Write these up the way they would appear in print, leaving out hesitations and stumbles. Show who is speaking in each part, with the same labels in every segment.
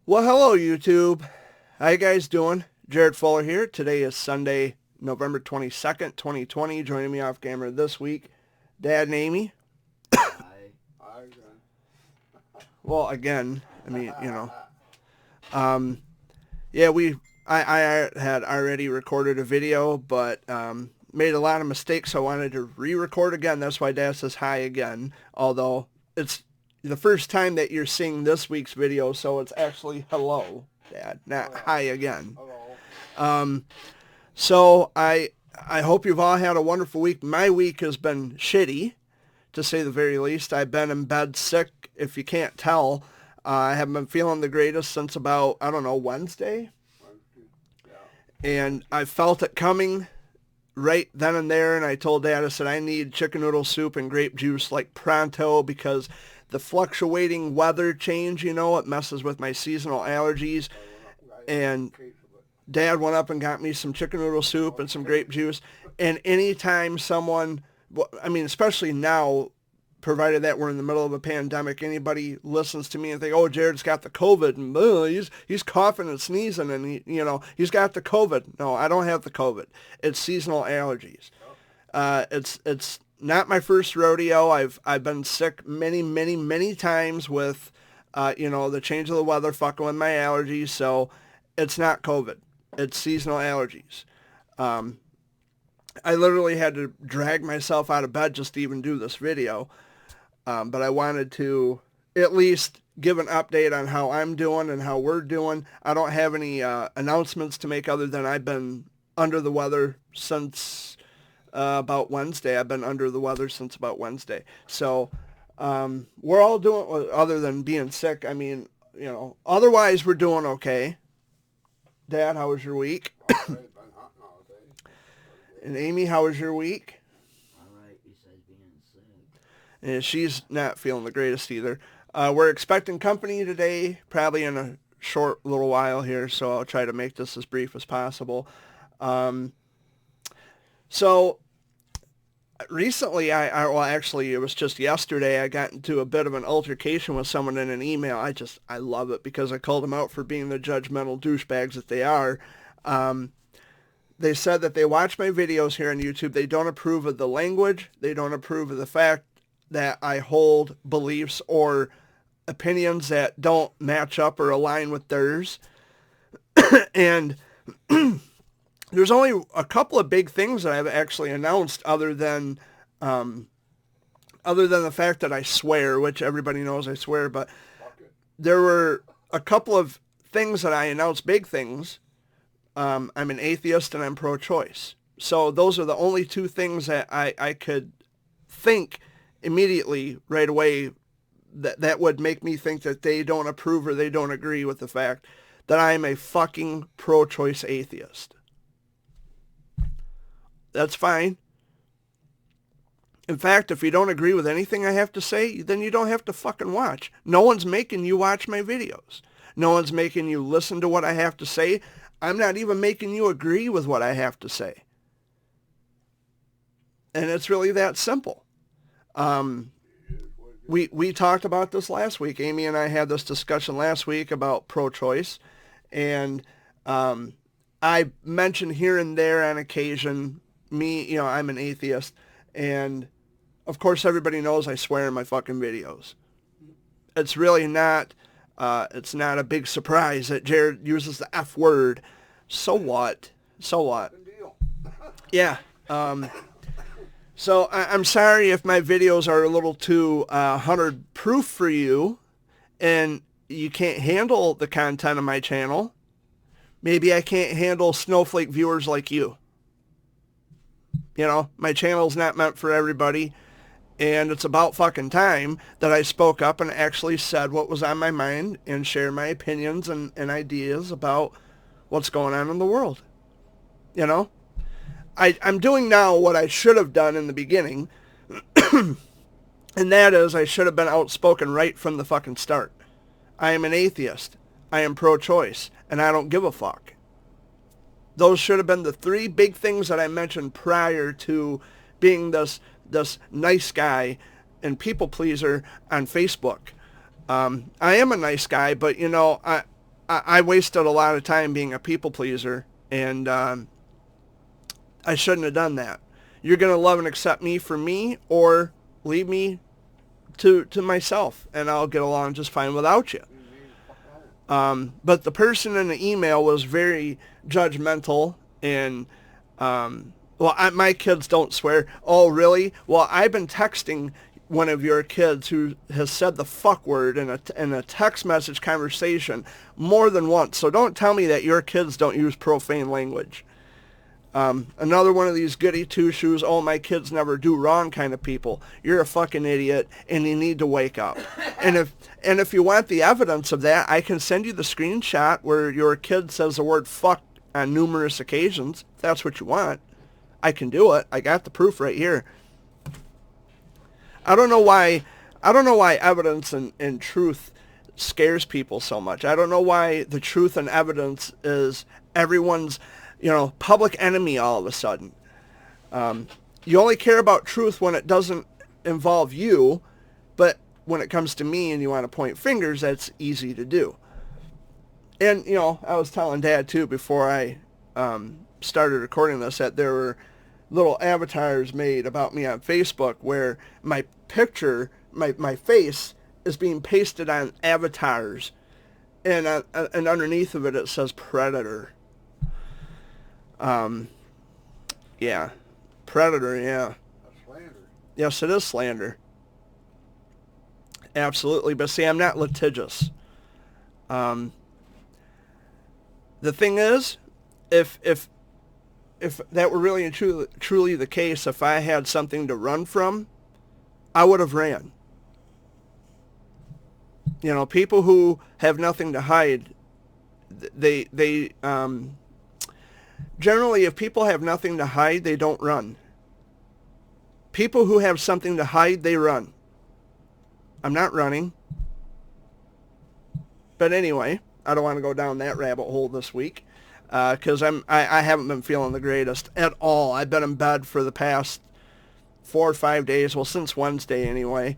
Speaker 1: Well, hello, YouTube. How you guys doing? Jared Fuller here. Today is Sunday, November 22nd, 2020. Joining me off camera this week, Dad and Amy.
Speaker 2: Hi.
Speaker 1: Well, again, I mean, Um, yeah, I had already recorded a video, but made a lot of mistakes, so I wanted to re-record again. That's why Dad says hi again, although it's the first time that you're seeing this week's video, so it's actually hello, Dad, not hi again.
Speaker 2: Hello.
Speaker 1: So I hope you've all had a wonderful week. My week has been shitty, to say the very least. I've been in bed sick, if you can't tell. I haven't been feeling the greatest since about, I don't know, Wednesday. And I felt it coming right then and there, and I told Dad, I said, I need chicken noodle soup and grape juice like pronto because the fluctuating weather change, it messes with my seasonal allergies. And Dad went up and got me some chicken noodle soup and some grape juice. And anytime someone, especially now, provided that we're in the middle of a pandemic, anybody listens to me and think, oh, Jared's got the COVID, and he's coughing and sneezing, and he's got the COVID. No, I don't have the COVID. It's seasonal allergies. It's not my first rodeo. I've been sick many times with, the change of the weather fucking with my allergies. So it's not COVID. It's seasonal allergies. I literally had to drag myself out of bed just to even do this video. But I wanted to at least give an update on how I'm doing and how we're doing. I don't have any announcements to make other than I've been under the weather since about Wednesday. I've been under the weather since about Wednesday. So we're all doing, other than being sick, otherwise we're doing okay. Dad, how was your week? And Amy, how was your week? And she's not feeling the greatest either. We're expecting company today, probably in a short little while here, so I'll try to make this as brief as possible. So recently, actually, it was just yesterday, I got into a bit of an altercation with someone in an email. I love it because I called them out for being the judgmental douchebags that they are. They said that they watch my videos here on YouTube. They don't approve of the language. They don't approve of the fact that I hold beliefs or opinions that don't match up or align with theirs. And there's only a couple of big things that I've actually announced other than the fact that I swear, which everybody knows I swear, but there were a couple of things that I announced, big things. I'm an atheist and I'm pro-choice. So those are the only two things that I could think immediately right away that would make me think that they don't approve or they don't agree with the fact that I am a fucking pro-choice atheist. That's fine. In fact, if you don't agree with anything I have to say, then you don't have to fucking watch. No one's making you watch my videos. No one's making you listen to what I have to say. I'm not even making you agree with what I have to say. And it's really that simple. We talked about this last week. Amy and I had this discussion last week about pro-choice, and I mentioned here and there on occasion, I'm an atheist, and of course everybody knows I swear in my fucking videos. It's really not, it's not a big surprise that Jared uses the F word. So what? Yeah. So I'm sorry if my videos are a little too 100 proof for you and you can't handle the content of my channel. Maybe I can't handle snowflake viewers like you. My channel's not meant for everybody, and it's about fucking time that I spoke up and actually said what was on my mind and shared my opinions and ideas about what's going on in the world. I'm doing now what I should have done in the beginning, and that is I should have been outspoken right from the fucking start. I am an atheist. I am pro-choice, and I don't give a fuck. Those should have been the three big things that I mentioned prior to being this nice guy and people pleaser on Facebook. I am a nice guy, but I wasted a lot of time being a people pleaser, and I shouldn't have done that. You're going to love and accept me for me, or leave me to myself, and I'll get along just fine without you. But the person in the email was very judgmental, and my kids don't swear. Oh, really? Well, I've been texting one of your kids who has said the fuck word in a text message conversation more than once. So don't tell me that your kids don't use profane language. Another one of these goody two-shoes, oh, my kids never do wrong kind of people. You're a fucking idiot, and you need to wake up. And if you want the evidence of that, I can send you the screenshot where your kid says the word fuck on numerous occasions. If that's what you want, I can do it. I got the proof right here. I don't know why evidence and truth scares people so much. I don't know why the truth and evidence is everyone's, public enemy all of a sudden. You only care about truth when it doesn't involve you, but when it comes to me and you want to point fingers, that's easy to do. And, I was telling Dad, too, before I started recording this, that there were little avatars made about me on Facebook where my picture, my face, is being pasted on avatars. And underneath of it, it says Predator. Yeah. Predator, yeah.
Speaker 3: That's slander.
Speaker 1: Yes, it is slander. Absolutely. But see, I'm not litigious. The thing is, if that were really and truly the case, if I had something to run from, I would have ran. People who have nothing to hide, they generally, if people have nothing to hide, they don't run. People who have something to hide, they run. I'm not running. But anyway, I don't want to go down that rabbit hole this week. Because I haven't been feeling the greatest at all. I've been in bed for the past 4 or 5 days. Well, since Wednesday anyway.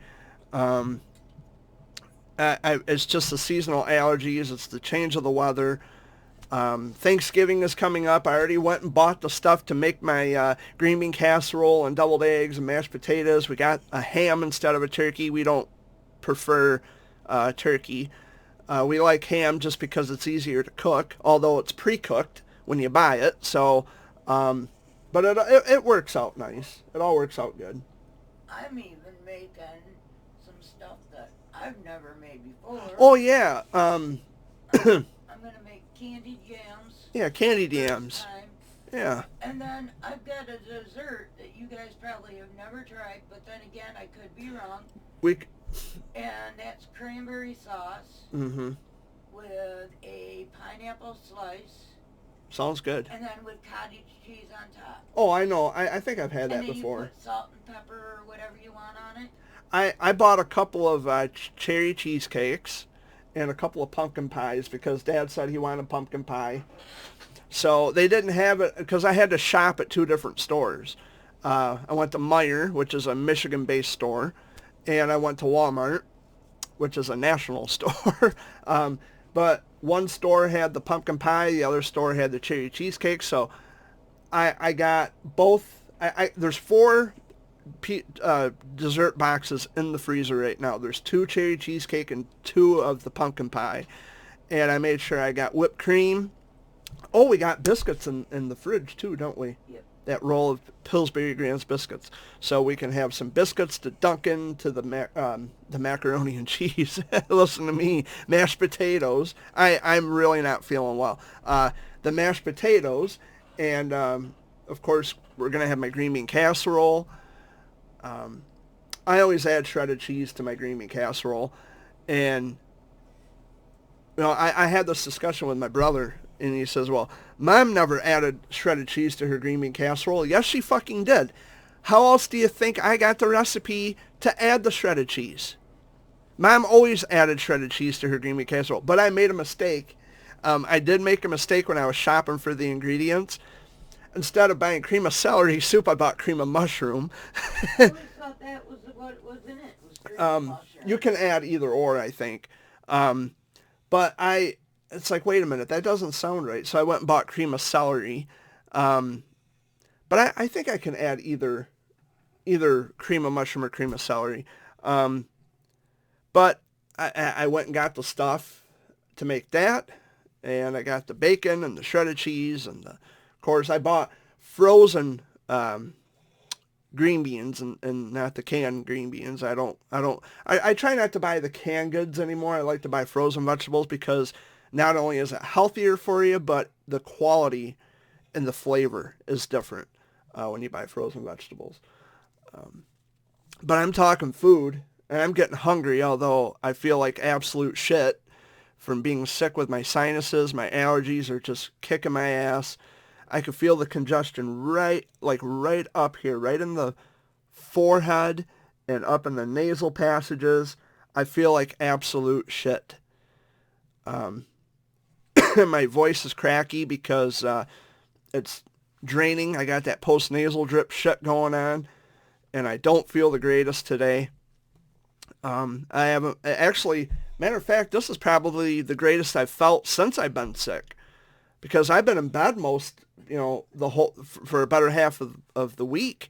Speaker 1: It's just the seasonal allergies. It's the change of the weather. Thanksgiving is coming up. I already went and bought the stuff to make my green bean casserole and deviled eggs and mashed potatoes. We got a ham instead of a turkey. We don't prefer turkey. We like ham just because it's easier to cook, although it's pre-cooked when you buy it. So, but it works out nice. It all works out good.
Speaker 4: I'm even making some stuff that I've never made before.
Speaker 1: Oh, yeah.
Speaker 4: I'm going to make candied yams.
Speaker 1: Yeah, candied yams. Yeah.
Speaker 4: And then I've got a dessert that you guys probably have never tried, but then again, I could be wrong. And that's cranberry sauce with a pineapple slice.
Speaker 1: Sounds good.
Speaker 4: And then with cottage cheese on top.
Speaker 1: Oh, I know. I think I've had that
Speaker 4: and then
Speaker 1: before.
Speaker 4: You put salt and pepper or whatever you want on it.
Speaker 1: I bought a couple of cherry cheesecakes and a couple of pumpkin pies because Dad said he wanted pumpkin pie. So they didn't have it because I had to shop at 2 different stores. I went to Meijer, which is a Michigan-based store, and I went to Walmart, which is a national store. But one store had the pumpkin pie, the other store had the cherry cheesecake. So I got both. There's 4 dessert boxes in the freezer right now. There's 2 cherry cheesecake and 2 of the pumpkin pie. And I made sure I got whipped cream. Oh, we got biscuits in the fridge too, don't we?
Speaker 4: Yep.
Speaker 1: That roll of Pillsbury Grand's biscuits. So we can have some biscuits to Dunkin' to the macaroni and cheese. Listen to me. Mashed potatoes. I'm really not feeling well. The mashed potatoes. And, of course, we're going to have my green bean casserole. I always add shredded cheese to my green bean casserole. And, I had this discussion with my brother. And he says, well, Mom never added shredded cheese to her green bean casserole. Yes, she fucking did. How else do you think I got the recipe to add the shredded cheese? Mom always added shredded cheese to her green bean casserole. But I made a mistake. I did make a mistake when I was shopping for the ingredients. Instead of buying cream of celery soup, I bought cream of mushroom.
Speaker 4: I always thought that was what was in it. Was cream of mushroom.
Speaker 1: You can add either or, I think. But I it's like, wait a minute, that doesn't sound right. So I went and bought cream of celery. But I think I can add either cream of mushroom or cream of celery. But I went and got the stuff to make that, and I got the bacon and the shredded cheese, and of course I bought frozen green beans and not the canned green beans. I try not to buy the canned goods anymore. I like to buy frozen vegetables because not only is it healthier for you, but the quality and the flavor is different when you buy frozen vegetables. But I'm talking food, and I'm getting hungry, although I feel like absolute shit from being sick with my sinuses. My allergies are just kicking my ass. I could feel the congestion right up here, right in the forehead and up in the nasal passages. I feel like absolute shit. My voice is cracky because it's draining. I got that post-nasal drip shit going on, and I don't feel the greatest today. I haven't, actually, matter of fact, this is probably the greatest I've felt since I've been sick, because I've been in bed for a better half of the week,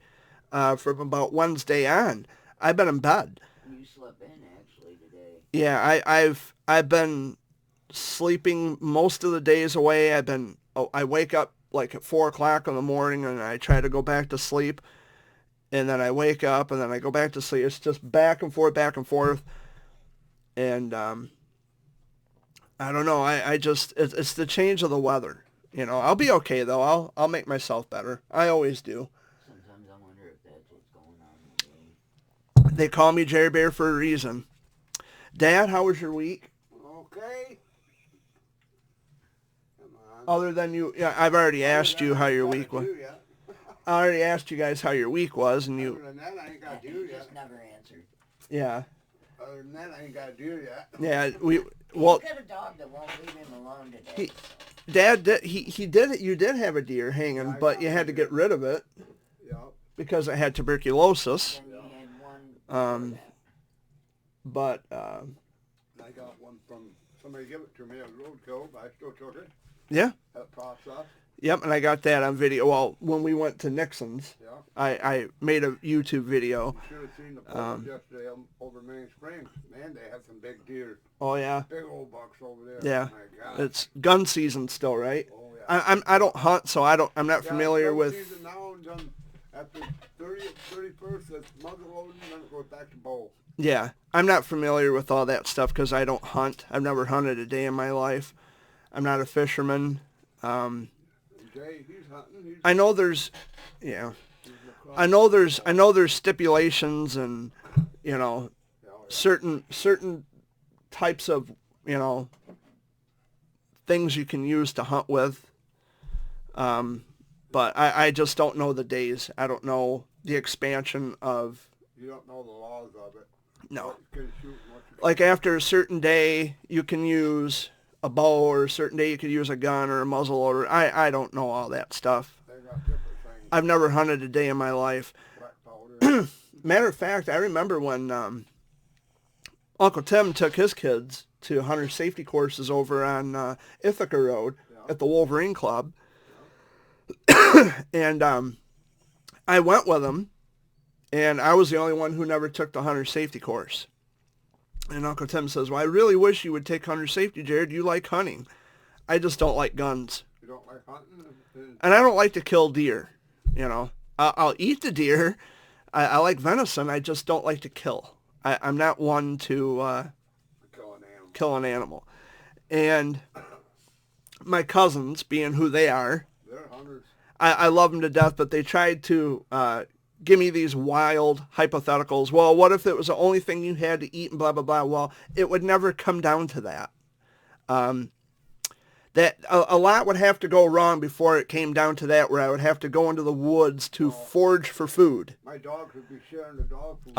Speaker 1: from about Wednesday on. I've been in bed.
Speaker 2: You slept in actually today.
Speaker 1: Yeah, I've been sleeping most of the days away. I wake up like at 4 o'clock in the morning, and I try to go back to sleep, and then I wake up, and then I go back to sleep. It's just back and forth, and I don't know. It's the change of the weather. I'll be okay though. I'll make myself better. I always do.
Speaker 2: Sometimes I wonder if that's what's going on in the game.
Speaker 1: They call me Jerry Bear for a reason. Dad, how was your week?
Speaker 3: Okay. Come on.
Speaker 1: Other than you, yeah, I've already asked you how your week was. I already asked you guys how your week was, and you.
Speaker 3: Other than that, I ain't got to do
Speaker 2: You
Speaker 3: yet.
Speaker 2: just never answered.
Speaker 1: Yeah.
Speaker 3: Other than that, I ain't got to do yet.
Speaker 1: Yeah.
Speaker 4: Well, you got a dog that won't leave him alone today.
Speaker 1: Dad did. He did it. You did have a deer hanging, but you had to get rid of it
Speaker 3: Yep.
Speaker 1: because it had tuberculosis.
Speaker 2: Then you had one.
Speaker 1: But
Speaker 3: I got one from somebody gave it to me at roadkill, but I still took it.
Speaker 1: yeah.
Speaker 3: That process.
Speaker 1: Yep, and I got that on video. Well, when we went to Nixon's,
Speaker 3: Yeah.
Speaker 1: I made a YouTube video.
Speaker 3: You should have seen the photos yesterday over Main Springs. Man, they have some big deer.
Speaker 1: Oh yeah,
Speaker 3: Big old bucks over there.
Speaker 1: yeah.
Speaker 3: My God.
Speaker 1: It's gun season still, right?
Speaker 3: Oh, yeah.
Speaker 1: I don't hunt, so I'm not familiar
Speaker 3: Yeah,
Speaker 1: with.
Speaker 3: season now and then after 30th, 31st, it's muzzle loading, then it goes back to bow.
Speaker 1: Yeah, I'm not familiar with all that stuff because I don't hunt. I've never hunted a day in my life. I'm not a fisherman.
Speaker 3: Jay, he's hunting.
Speaker 1: I know there's, yeah. I know there's stipulations and, certain types of, things you can use to hunt with. But I just don't know the days. I don't know the expansion of.
Speaker 3: You don't know the laws of it.
Speaker 1: No.
Speaker 3: What you can shoot and what you can't.
Speaker 1: Like after a certain day, you can use a bow, or a certain day you could use a gun or a muzzle loader. I don't know all that stuff.
Speaker 3: They got different things.
Speaker 1: I've never hunted a day in my life.
Speaker 3: Black powder.
Speaker 1: Matter of fact, I remember when Uncle Tim took his kids to hunter safety courses over on Ithaca Road at the Wolverine Club. And I went with him, and I was the only one who never took the hunter safety course. And Uncle Tim says, well, I really wish you would take hunter safety, Jared. You like hunting. I just don't like guns.
Speaker 3: You don't like hunting?
Speaker 1: And I don't like to kill deer. I'll eat the deer. I like venison. I just don't like to kill. I'm not one to kill an animal. And my cousins, being who they are,
Speaker 3: they're hunters.
Speaker 1: I love them to death, but they tried to give me these wild hypotheticals. Well, what if it was the only thing you had to eat and blah, blah, blah? Well, it would never come down to that. That a lot would have to go wrong before it came down to that, where I would have to go into the woods to forage for food.
Speaker 3: My dogs would be sharing the dog food.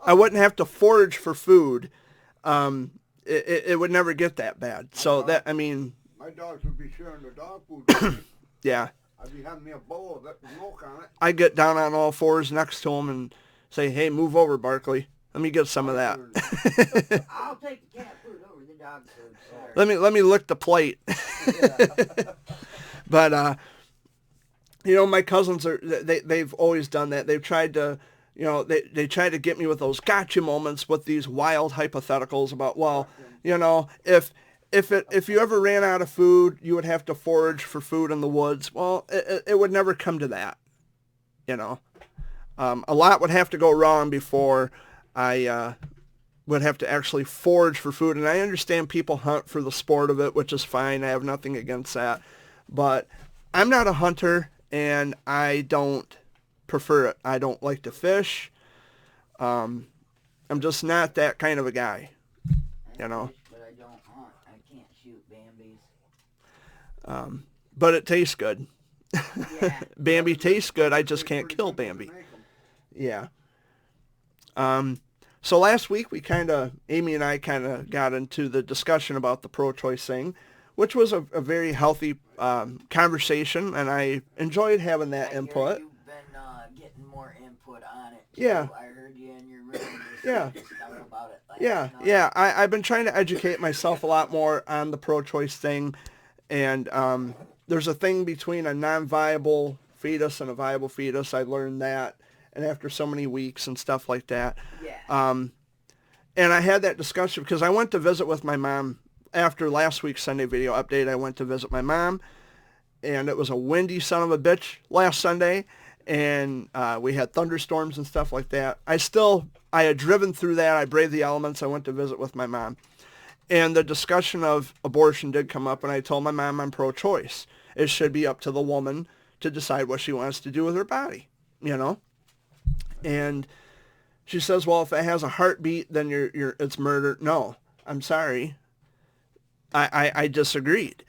Speaker 1: I wouldn't have to forage for food. It would never get that bad. So that, I mean...
Speaker 3: My dogs would be sharing the dog food.
Speaker 1: Yeah.
Speaker 3: I'd be having me a bowl of it with milk on it.
Speaker 1: I get down on all fours next to him and say, hey, move over, Barkley. Let me get some of that.
Speaker 4: I'll take the cat food over the
Speaker 2: dog food. Sorry.
Speaker 1: Let me lick the plate. But you know, my cousins they've always done that. They've tried to, you know, they try to get me with those gotcha moments with these wild hypotheticals about, well, you know, if you ever ran out of food, you would have to forage for food in the woods. Well, it would never come to that, you know. A lot would have to go wrong before I would have to actually forage for food. And I understand people hunt for the sport of it, which is fine. I have nothing against that. But I'm not a hunter, and I don't prefer it. I don't like to fish. I'm just not that kind of a guy, you know.
Speaker 2: Fish, but I don't hunt. I can't shoot Bambis.
Speaker 1: But it tastes good.
Speaker 2: Yeah.
Speaker 1: Bambi tastes good. I just can't kill Bambi. Yeah. So last week Amy and I kind of got into the discussion about the pro-choice thing, which was a very healthy conversation, and I enjoyed having that input.
Speaker 2: You've been getting more input on it.
Speaker 1: Yeah.
Speaker 2: I heard you in your room.
Speaker 1: Yeah.
Speaker 2: Stuff about it last
Speaker 1: Yeah,
Speaker 2: night.
Speaker 1: yeah. I've been trying to educate myself a lot more on the pro-choice thing, and there's a thing between a non-viable fetus and a viable fetus. I learned that, and after so many weeks and stuff like that.
Speaker 2: Yeah.
Speaker 1: And I had that discussion because I went to visit with my mom. After last week's Sunday video update, I went to visit my mom, and it was a windy son of a bitch last Sunday, and we had thunderstorms and stuff like that. I had driven through that. I braved the elements. I went to visit with my mom. And the discussion of abortion did come up, and I told my mom I'm pro-choice. It should be up to the woman to decide what she wants to do with her body, you know? And she says, well, if it has a heartbeat, then it's murder. No, I'm sorry. I disagreed.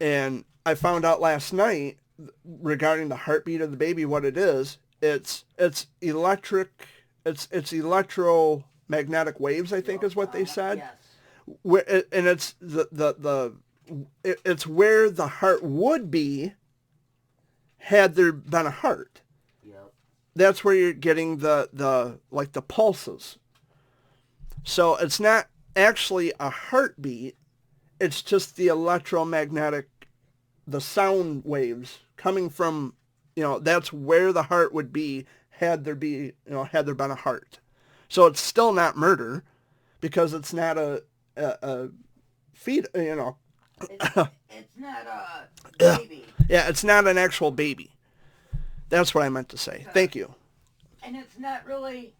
Speaker 1: And I found out last night regarding the heartbeat of the baby what it is. It's electric. It's electromagnetic waves, I think is what they said.
Speaker 2: Yes.
Speaker 1: And it's it's where the heart would be had there been a heart.
Speaker 2: Yep.
Speaker 1: That's where you're getting the pulses. So it's not actually a heartbeat. It's just the electromagnetic, the sound waves coming from, you know, that's where the heart would be had there been a heart. So it's still not murder because it's not a feed, you know.
Speaker 2: It's not a baby.
Speaker 1: Yeah, it's not an actual baby. That's what I meant to say. Thank you.
Speaker 4: And it's not really,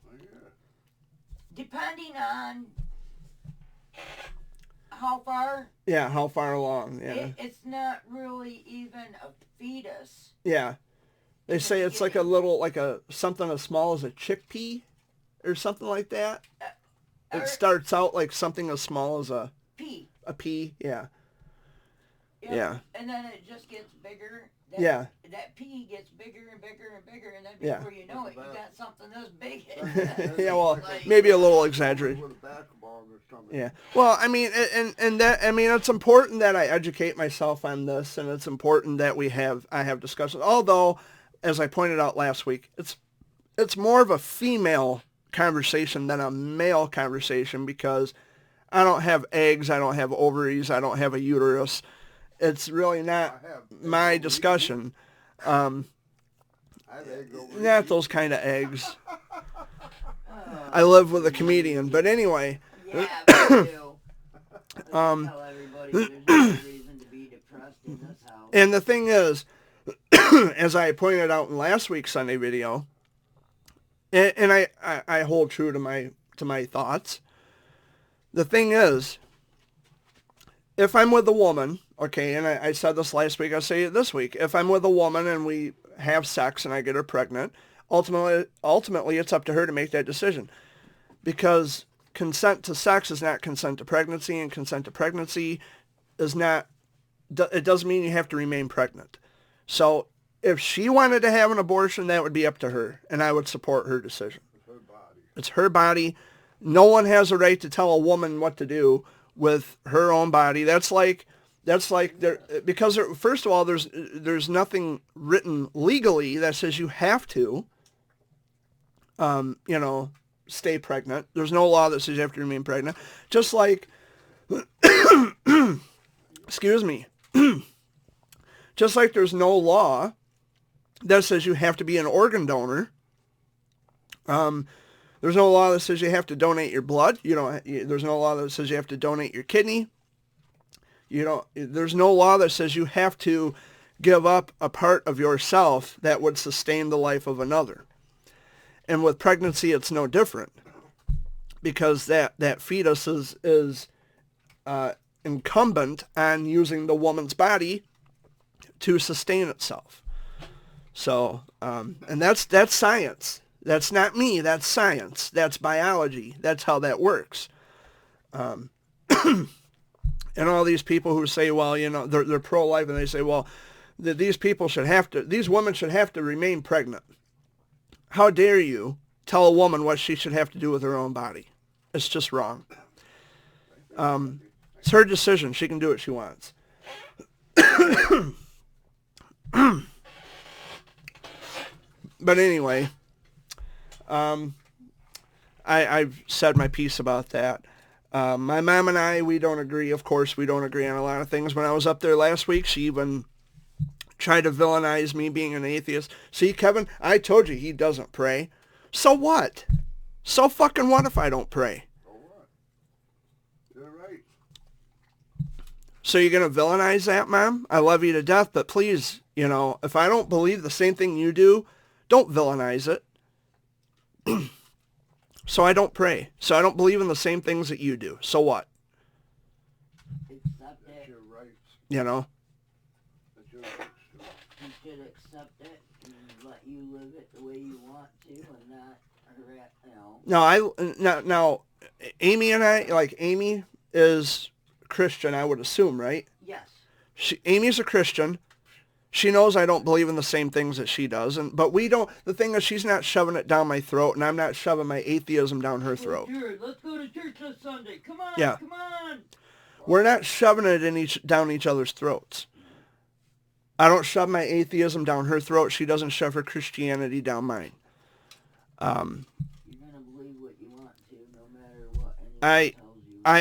Speaker 4: depending on how far.
Speaker 1: Yeah, how far along, yeah.
Speaker 4: It's not really even a fetus.
Speaker 1: Yeah. They say it's like a little, something as small as a chickpea or something like that. It starts out like something as small as a
Speaker 4: Pea.
Speaker 1: A pea, yeah.
Speaker 4: Yep.
Speaker 1: Yeah.
Speaker 4: And then it just gets bigger. That pea gets bigger and bigger and bigger, and then before you know it, you got something this big.
Speaker 1: Yeah, well, maybe a little exaggerated.
Speaker 3: With a basketball or something.
Speaker 1: Yeah. Well, I mean, it's important that I educate myself on this, and it's important that I have discussions. Although, as I pointed out last week, it's more of a female conversation than a male conversation because I don't have eggs, I don't have ovaries, I don't have a uterus. It's really not my discussion. Not those kind of eggs. I live with a comedian, but anyway.
Speaker 2: Yeah, me too. Tell everybody there's no reason to be depressed in this house.
Speaker 1: And the thing is, as I pointed out in last week's Sunday video, and I hold true to my thoughts. The thing is, if I'm with a woman, okay, and I said this last week, I'll say it this week. If I'm with a woman and we have sex and I get her pregnant, ultimately it's up to her to make that decision. Because consent to sex is not consent to pregnancy, and consent to pregnancy is not, it doesn't mean you have to remain pregnant. So if she wanted to have an abortion, that would be up to her, and I would support her decision.
Speaker 3: It's her body.
Speaker 1: It's her body. No one has a right to tell a woman what to do with her own body. That's like there, because first of all, there's nothing written legally that says you have to, stay pregnant. There's no law that says you have to remain pregnant. Just like Excuse me. Just like there's no law that says you have to be an organ donor. There's no law that says you have to donate your blood. There's no law that says you have to donate your kidney. There's no law that says you have to give up a part of yourself that would sustain the life of another. And with pregnancy, it's no different, because that fetus is incumbent on using the woman's body to sustain itself. So, and that's science. That's not me. That's science. That's biology. That's how that works. And all these people who say, well, they're pro-life, and they say, well, these women should have to remain pregnant. How dare you tell a woman what she should have to do with her own body? It's just wrong. It's her decision. She can do what she wants. But anyway, I've said my piece about that. My mom and I, we don't agree. Of course, we don't agree on a lot of things. When I was up there last week, she even tried to villainize me being an atheist. See, Kevin, I told you he doesn't pray. So what? So fucking what if I don't pray?
Speaker 3: So what? You're right.
Speaker 1: So you're going to villainize that, Mom? I love you to death, but please, if I don't believe the same thing you do, don't villainize it. So I don't pray. So I don't believe in the same things that you do. So what?
Speaker 2: Accept it.
Speaker 3: You're right. That's your right.
Speaker 2: You should accept it and let you live it the way you want to, and not
Speaker 1: Now, Amy and I, like, Amy is Christian, I would assume, right?
Speaker 2: Yes.
Speaker 1: Amy's a Christian. She knows I don't believe in the same things that she does, but we don't. The thing is, she's not shoving it down my throat, and I'm not shoving my atheism down her throat.
Speaker 2: Sure, let's go to church this Sunday. Come on,
Speaker 1: Yeah.
Speaker 2: Come on.
Speaker 1: We're not shoving it down each other's throats. I don't shove my atheism down her throat. She doesn't shove her Christianity down mine.
Speaker 2: You're gonna believe what you want to, no matter what anyone tells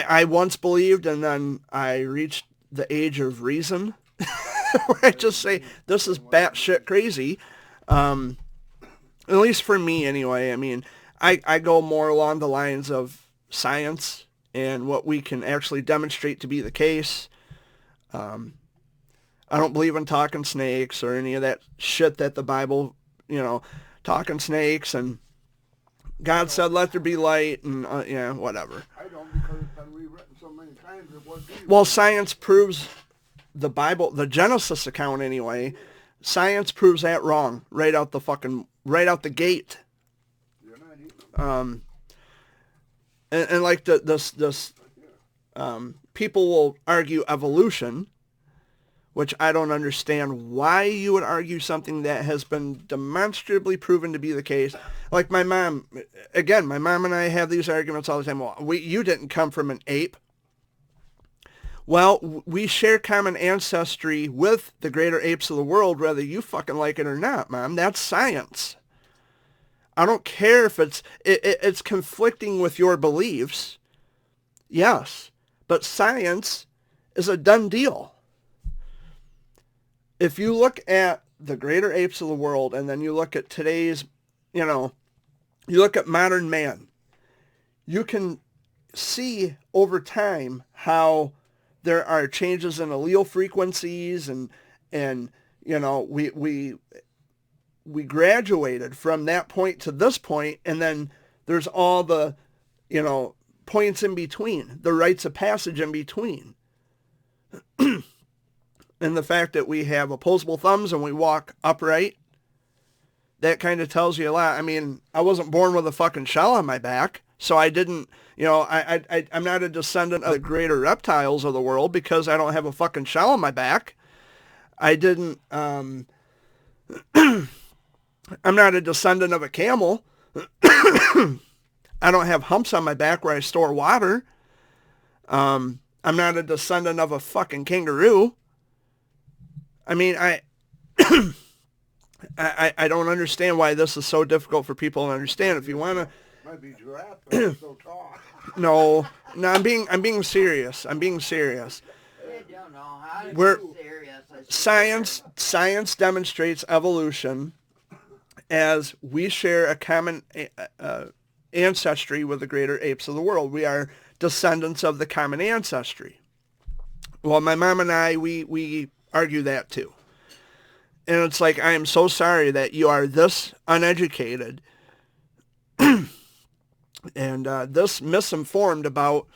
Speaker 2: you.
Speaker 1: I once believed, and then I reached the age of reason, where I just say, this is batshit crazy. At least for me, anyway. I mean, I go more along the lines of science and what we can actually demonstrate to be the case. I don't believe in talking snakes or any of that shit that the Bible, talking snakes and God said, let there be light, and whatever.
Speaker 3: I don't, because it's been rewritten so many times it wasn't even.
Speaker 1: Well, science proves the Bible, the Genesis account anyway, science proves that wrong right out the gate.
Speaker 3: You're not even.
Speaker 1: And like this people will argue evolution, which I don't understand why you would argue something that has been demonstrably proven to be the case. Like my mom and I have these arguments all the time. Well, you didn't come from an ape. Well, we share common ancestry with the greater apes of the world, whether you fucking like it or not, Mom. That's science. I don't care if it's conflicting with your beliefs. Yes, but science is a done deal. If you look at the greater apes of the world, and then you look at today's, you look at modern man, you can see over time how there are changes in allele frequencies, and we graduated from that point to this point, and then there's all the, points in between, the rites of passage in between. And the fact that we have opposable thumbs and we walk upright, that kind of tells you a lot. I mean, I wasn't born with a fucking shell on my back, so I didn't, I'm not a descendant of the greater reptiles of the world because I don't have a fucking shell on my back. I didn't, I'm not a descendant of a camel. I don't have humps on my back where I store water. I'm not a descendant of a fucking kangaroo. I mean, I don't understand why this is so difficult for people to understand. If you want to...
Speaker 3: Might be giraffe, but it's so tall.
Speaker 1: No, I'm being serious. I'm being serious.
Speaker 2: I don't know how to
Speaker 1: We're-
Speaker 2: be serious.
Speaker 1: Science demonstrates evolution as we share a common ancestry with the greater apes of the world. We are descendants of the common ancestry. Well, my mom and I, we argue that too. And it's like, I am so sorry that you are this uneducated and this misinformed about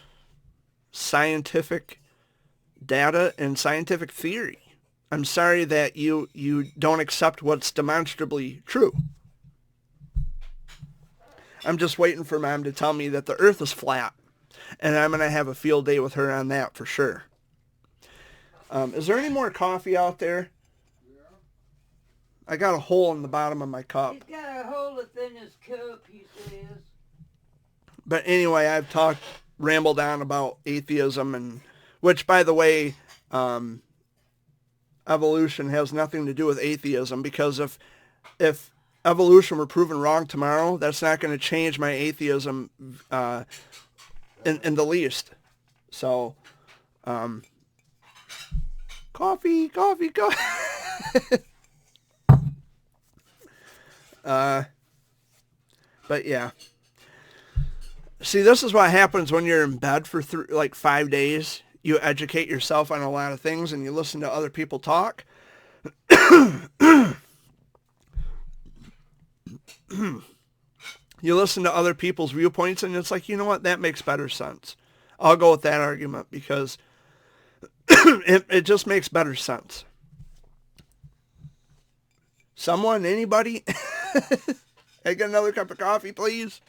Speaker 1: scientific data and scientific theory. I'm sorry that you don't accept what's demonstrably true. I'm just waiting for Mom to tell me that the earth is flat. And I'm going to have a field day with her on that for sure. Is there any more coffee out there? I got a hole in the bottom of my cup.
Speaker 2: He's got a hole within his cup, he says.
Speaker 1: But anyway, I've rambled on about atheism, and which, by the way, evolution has nothing to do with atheism, because if evolution were proven wrong tomorrow, that's not going to change my atheism in the least. So, coffee. But yeah. See, this is what happens when you're in bed for 5 days. You educate yourself on a lot of things and you listen to other people talk. You listen to other people's viewpoints and it's like, you know what? That makes better sense. I'll go with that argument because it just makes better sense. Someone, anybody? I get another cup of coffee, please.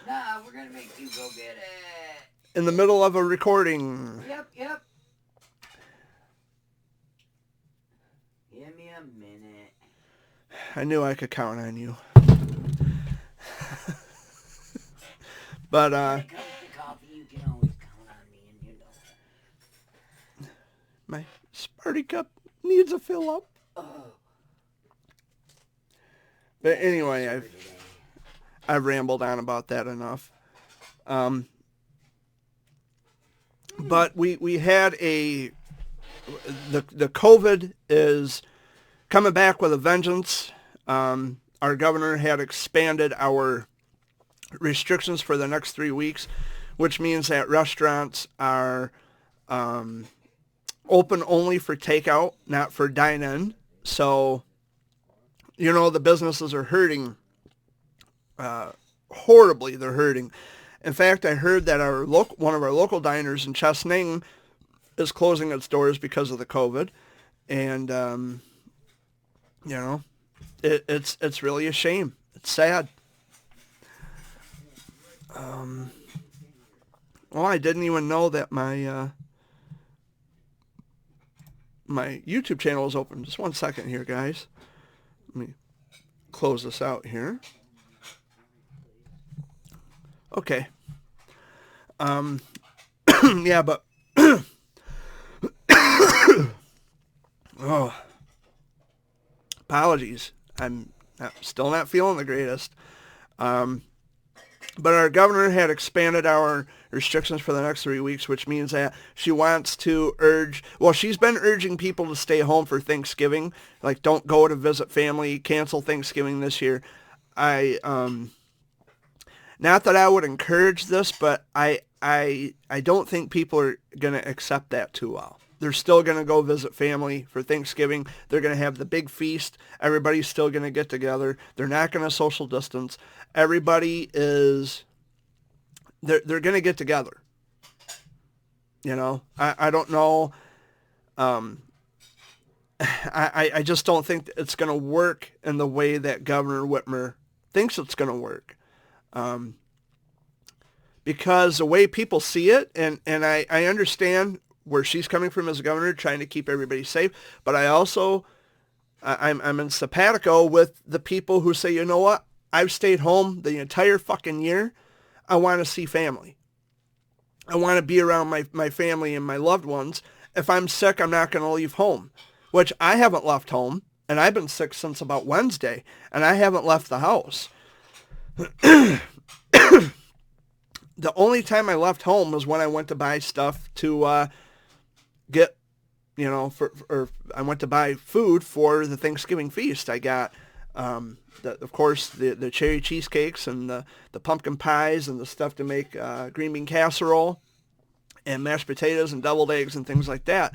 Speaker 2: Nah, we're gonna make you go get it.
Speaker 1: In the middle of a recording.
Speaker 2: Yep. Give me a minute.
Speaker 1: I knew I could count on you. But,
Speaker 2: When it comes to coffee, you can always count on me, and you know that.
Speaker 1: my Sparty cup needs a fill up.
Speaker 2: Oh.
Speaker 1: But anyway, I've rambled on about that enough. But we had the COVID is coming back with a vengeance. Our governor had expanded our restrictions for the next 3 weeks, which means that restaurants are open only for takeout, not for dine-in. So, you know, the businesses are hurting horribly. They're hurting. In fact, I heard that one of our local diners in Chesaning is closing its doors because of the COVID, and you know, it's really a shame. It's sad. Well, I didn't even know that my my YouTube channel is open. Just 1 second here, guys. Let me close this out here. Okay. Yeah, but oh, apologies. I'm still not feeling the greatest. But our governor had expanded our restrictions for the next 3 weeks, which means that she wants to she's been urging people to stay home for Thanksgiving. Like, don't go to visit family, cancel Thanksgiving this year. Not that I would encourage this, but I don't think people are going to accept that too well. They're still going to go visit family for Thanksgiving. They're going to have the big feast. Everybody's still going to get together. They're not going to social distance. Everybody is, they're going to get together. You know, I don't know. I just don't think it's going to work in the way that Governor Whitmer thinks it's going to work. Because the way people see it, and I understand where she's coming from as a governor, trying to keep everybody safe, but I also, I'm in simpatico with the people who say, you know what, I've stayed home the entire fucking year. I want to see family. I want to be around my family and my loved ones. If I'm sick, I'm not going to leave home, which I haven't left home, and I've been sick since about Wednesday, and I haven't left the house. the only time I left home was when I went to buy stuff to get, or I went to buy food for the Thanksgiving feast. I got, of course, the cherry cheesecakes and the pumpkin pies and the stuff to make green bean casserole and mashed potatoes and deviled eggs and things like that.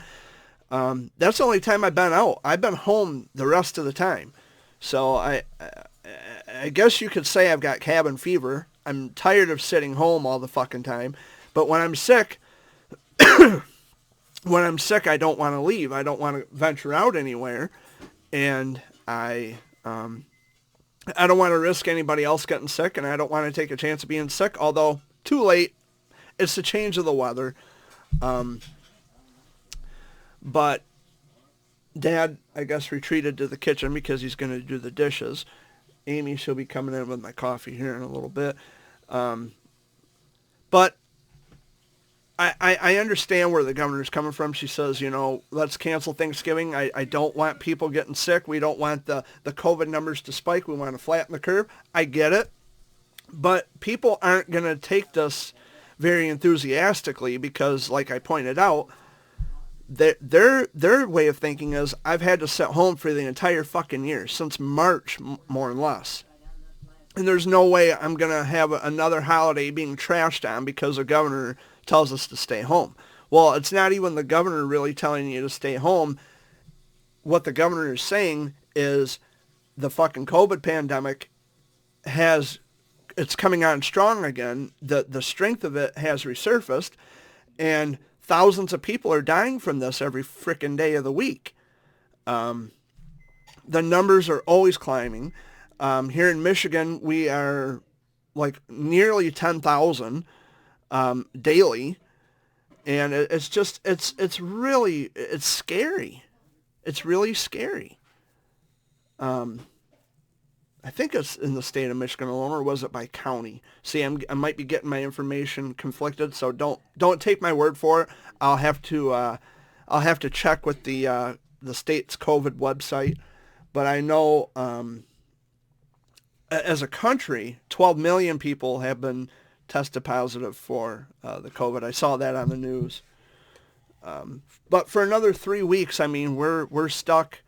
Speaker 1: That's the only time I've been out. I've been home the rest of the time. So I guess you could say I've got cabin fever. I'm tired of sitting home all the fucking time. But when I'm sick, I don't want to leave. I don't want to venture out anywhere. And I don't want to risk anybody else getting sick, and I don't want to take a chance of being sick, although too late. It's the change of the weather. But Dad, I guess, retreated to the kitchen because he's going to do the dishes. Amy, she'll be coming in with my coffee here in a little bit. But I understand where the governor's coming from. She says, let's cancel Thanksgiving. I don't want people getting sick. We don't want the COVID numbers to spike. We want to flatten the curve. I get it. But people aren't going to take this very enthusiastically because, like I pointed out, their way of thinking is, I've had to sit home for the entire fucking year, since March, more or less. And there's no way I'm going to have another holiday being trashed on because the governor tells us to stay home. Well, it's not even the governor really telling you to stay home. What the governor is saying is the fucking COVID pandemic it's coming on strong again. The strength of it has resurfaced, and thousands of people are dying from this every frickin' day of the week. The numbers are always climbing. Here in Michigan, we are like nearly 10,000 daily, and it's really scary. It's really scary. I think it's in the state of Michigan alone, or was it by county? See, I might be getting my information conflicted, so don't take my word for it. I'll have to check with the state's COVID website. But I know as a country, 12 million people have been tested positive for the COVID. I saw that on the news. But for another 3 weeks, I mean, we're stuck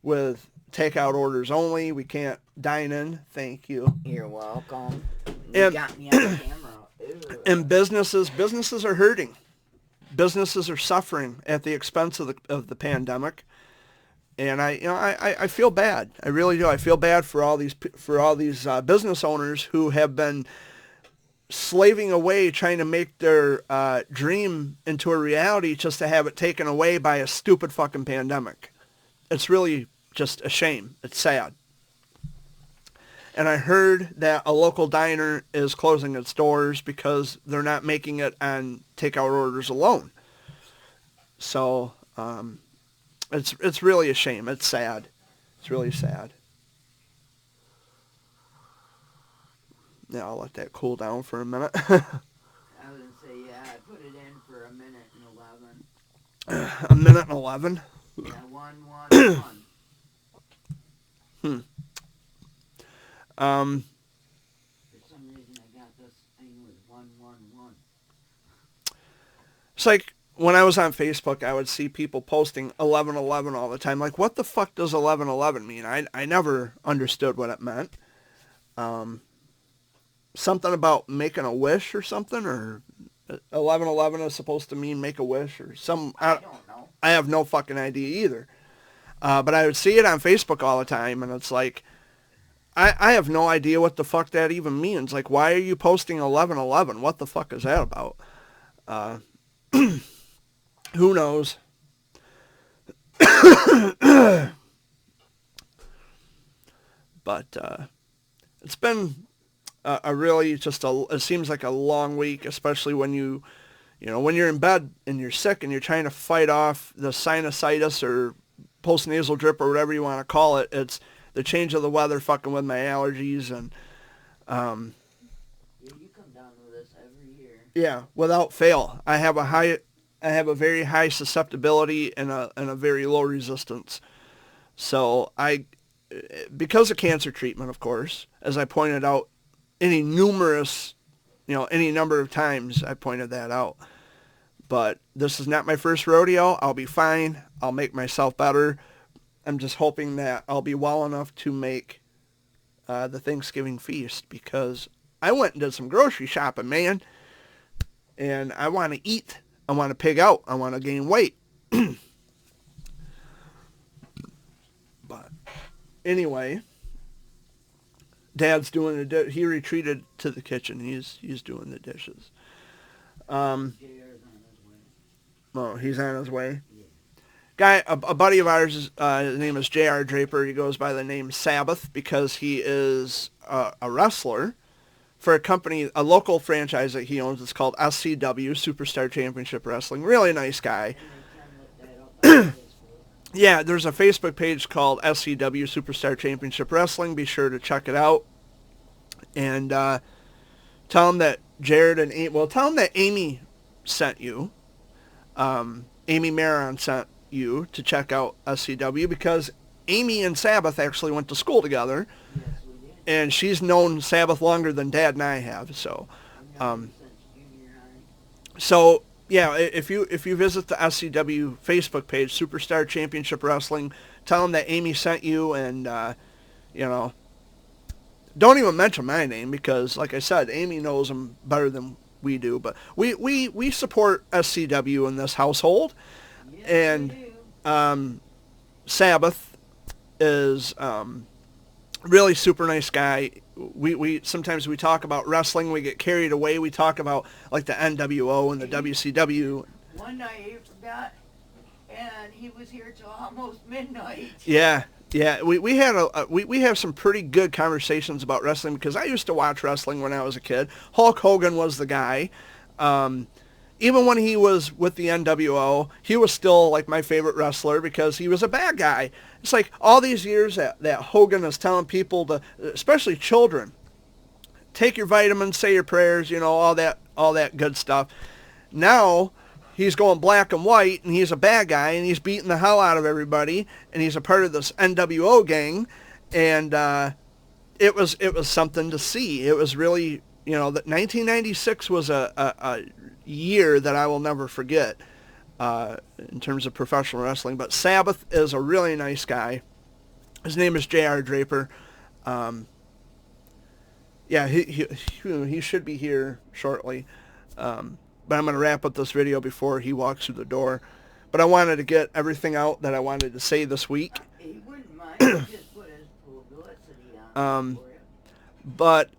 Speaker 1: with takeout orders only. We can't dine in. Thank you.
Speaker 2: You're welcome. You got me on camera. Ew.
Speaker 1: And businesses are hurting. Businesses are suffering at the expense of the pandemic. And I feel bad. I really do. I feel bad for all these business owners who have been slaving away trying to make their dream into a reality just to have it taken away by a stupid fucking pandemic. It's really just a shame. It's sad. And I heard that a local diner is closing its doors because they're not making it on takeout orders alone. So it's really a shame. It's sad. It's really sad. Yeah, I'll let that cool down for a minute.
Speaker 2: I was going to say, yeah, I put it in for a minute and 11.
Speaker 1: A minute and 11?
Speaker 2: Yeah, 111. For some reason I got this thing with 111.
Speaker 1: It's like when I was on Facebook, I would see people posting 1111 all the time. Like, what the fuck does 1111 mean? I never understood what it meant. Something about making a wish or something, or 1111 is supposed to mean make a wish or some.
Speaker 2: I don't know.
Speaker 1: I have no fucking idea either. But I would see it on Facebook all the time, and it's like, I have no idea what the fuck that even means. Like, why are you posting 1111? What the fuck is that about? Who knows? But it's been a really it seems like a long week, especially when when you're in bed and you're sick and you're trying to fight off the sinusitis or postnasal drip or whatever you want to call it. It's the change of the weather fucking with my allergies, and
Speaker 2: Yeah, you come down with this every year.
Speaker 1: yeah, without fail. I have a very high susceptibility and a very low resistance. So because of cancer treatment, of course, as I pointed out, any numerous any number of times I pointed that out. But this is not my first rodeo. I'll be fine. I'll make myself better. I'm just hoping that I'll be well enough to make the Thanksgiving feast, because I went and did some grocery shopping, man. And I want to eat. I want to pig out. I want to gain weight. But anyway, Dad's doing he retreated to the kitchen. He's doing the dishes. Oh, he's on his way. Guy, a buddy of ours, his name is J.R. Draper. He goes by the name Sabbath because he is a wrestler for a company, a local franchise that he owns. It's called SCW, Superstar Championship Wrestling. Really nice guy. Yeah, there's a Facebook page called SCW, Superstar Championship Wrestling. Be sure to check it out. And tell him that Jared and tell him that Amy sent you. Amy Maron sent you to check out SCW, because Amy and Sabbath actually went to school together.
Speaker 2: Yes, we did.
Speaker 1: And she's known Sabbath longer than Dad and I have. So, so yeah, if you visit the SCW Facebook page, Superstar Championship Wrestling, tell them that Amy sent you, and don't even mention my name, because, like I said, Amy knows them better than we do. But we support SCW in this household,
Speaker 2: Yes,
Speaker 1: and Sabbath is really super nice guy. We sometimes we talk about wrestling, we get carried away. We talk about like the NWO and the WCW.
Speaker 2: One night he forgot, and he was here till almost midnight.
Speaker 1: Yeah. We have some pretty good conversations about wrestling, because I used to watch wrestling when I was a kid. Hulk Hogan was the guy. Even when he was with the NWO, he was still like my favorite wrestler, because he was a bad guy. It's like all these years that Hogan is telling people to, especially children, take your vitamins, say your prayers, all that good stuff. Now he's going black and white, and he's a bad guy, and he's beating the hell out of everybody, and he's a part of this NWO gang, and it was something to see. It was really, that 1996 was a year that I will never forget in terms of professional wrestling. But Sabbath is a really nice guy. His name is J.R. Draper. Yeah, he should be here shortly. But I'm going to wrap up this video before he walks through the door. But I wanted to get everything out that I wanted to say this week.
Speaker 2: He wouldn't mind. He just put his publicity on for you.
Speaker 1: But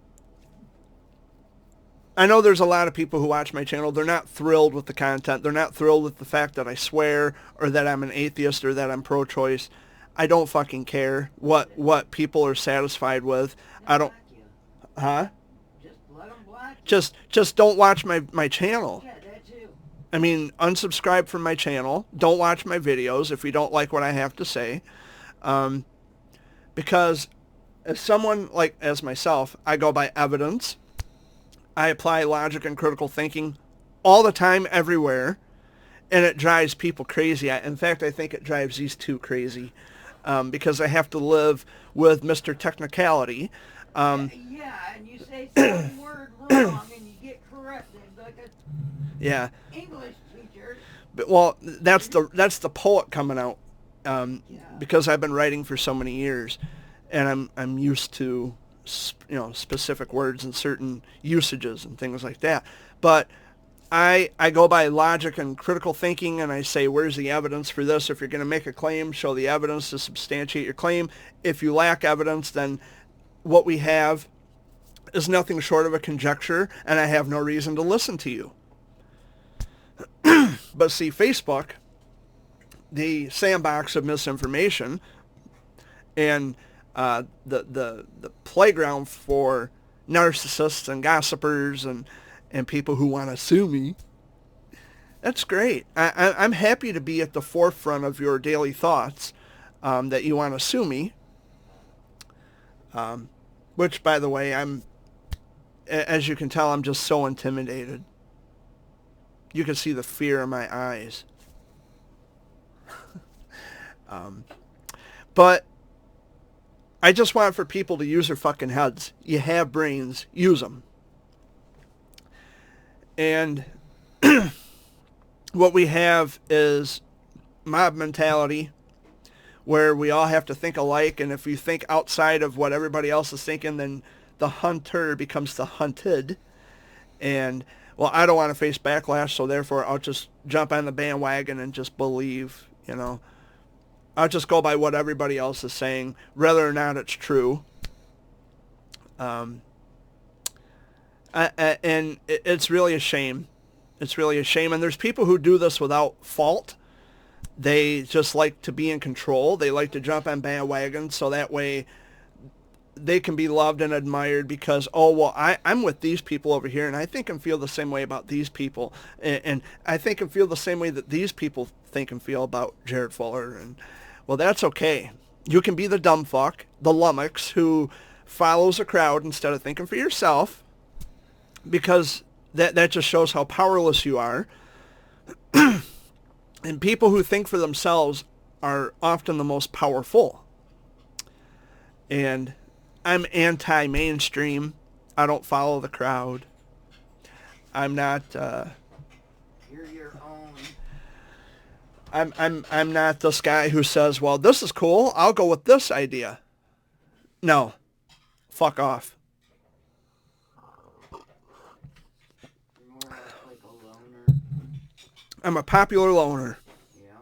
Speaker 1: I know there's a lot of people who watch my channel. They're not thrilled with the content. They're not thrilled with the fact that I swear, or that I'm an atheist, or that I'm pro-choice. I don't fucking care what people are satisfied with. I don't... Huh?
Speaker 2: Just let them block you.
Speaker 1: Just don't watch my channel.
Speaker 2: Yeah, that too.
Speaker 1: I mean, unsubscribe from my channel. Don't watch my videos if you don't like what I have to say. Because as someone as myself, I go by evidence. I apply logic and critical thinking all the time, everywhere, and it drives people crazy. In fact, I think it drives these two crazy, because I have to live with Mr. Technicality.
Speaker 2: Yeah, and you say some word wrong, and you get corrected like a English teacher.
Speaker 1: But, well, that's the poet coming out, because I've been writing for so many years, and I'm used to specific words and certain usages and things like that. But I go by logic and critical thinking, and I say, where's the evidence for this? If you're going to make a claim, show the evidence to substantiate your claim. If you lack evidence, then what we have is nothing short of a conjecture, and I have no reason to listen to you. But see, Facebook, the sandbox of misinformation, and the playground for narcissists and gossipers and people who want to sue me. That's great. I'm happy to be at the forefront of your daily thoughts, that you want to sue me. Which, by the way, as you can tell, I'm just so intimidated. You can see the fear in my eyes. But I just want for people to use their fucking heads. You have brains, use them. And what we have is mob mentality, where we all have to think alike, and if you think outside of what everybody else is thinking, then the hunter becomes the hunted. And, well, I don't want to face backlash, so therefore I'll just jump on the bandwagon and just believe, you know. I'll just go by what everybody else is saying, whether or not it's true. And it's really a shame. It's really a shame. And there's people who do this without fault. They just like to be in control. They like to jump on bandwagons so that way they can be loved and admired because, oh, well, I'm with these people over here, and I think and feel the same way about these people. And I think and feel the same way that these people think and feel about Jared Fuller. And, well, that's okay. You can be the dumb fuck, the lummox, who follows a crowd instead of thinking for yourself, because that just shows how powerless you are. And people who think for themselves are often the most powerful. And I'm anti-mainstream. I don't follow the crowd. I'm not.
Speaker 4: You're your own.
Speaker 1: I'm not this guy who says, "Well, this is cool. I'll go with this idea." No, fuck off. I'm a popular loner.
Speaker 4: Yeah.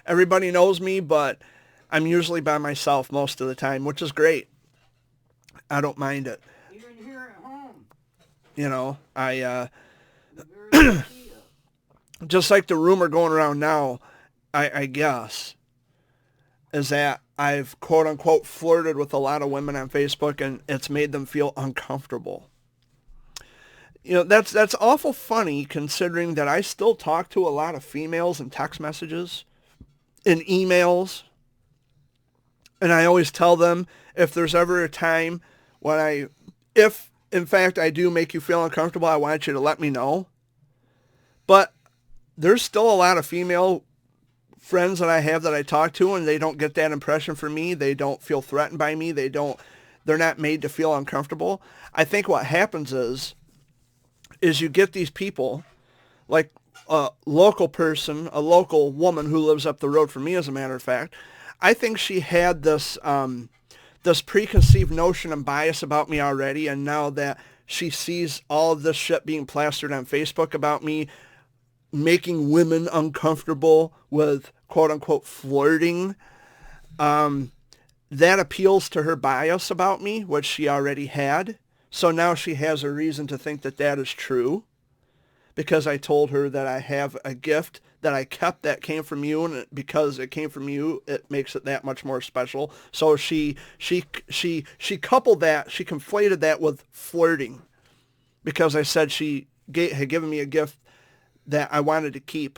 Speaker 1: Everybody knows me, but I'm usually by myself most of the time, which is great. I don't mind it.
Speaker 4: Even here at home.
Speaker 1: You know, just like the rumor going around now, I guess, is that I've quote-unquote flirted with a lot of women on Facebook, and it's made them feel uncomfortable. You know, that's awful funny considering that I still talk to a lot of females in text messages, in emails, and I always tell them if there's ever a time when if in fact I do make you feel uncomfortable, I want you to let me know. But there's still a lot of female friends that I have that I talk to, and they don't get that impression from me. They don't feel threatened by me. They're not made to feel uncomfortable. I think what happens is you get these people, like a local person, a local woman who lives up the road from me, as a matter of fact. I think she had this preconceived notion and bias about me already, and now that she sees all of this shit being plastered on Facebook about me making women uncomfortable with quote-unquote flirting, that appeals to her bias about me, which she already had. So now she has a reason to think that that is true, because I told her that I have a gift that I kept that came from you, and because it came from you, it makes it that much more special. So she coupled that, she conflated that with flirting, because I said she had given me a gift that I wanted to keep,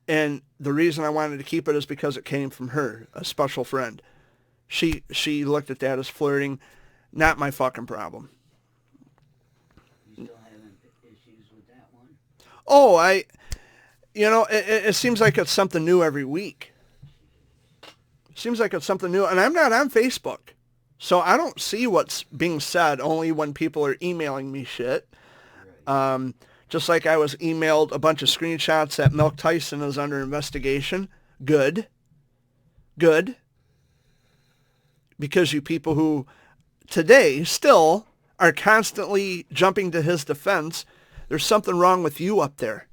Speaker 1: and the reason I wanted to keep it is because it came from her, a special friend. She looked at that as flirting. Not my fucking problem.
Speaker 4: You still having issues with that one?
Speaker 1: Oh, it seems like it's something new every week. Seems like it's something new, and I'm not on Facebook, so I don't see what's being said, only when people are emailing me shit. Right. Just like I was emailed a bunch of screenshots that Milk Tyson is under investigation. Good. Because you people who today still are constantly jumping to his defense, there's something wrong with you up there.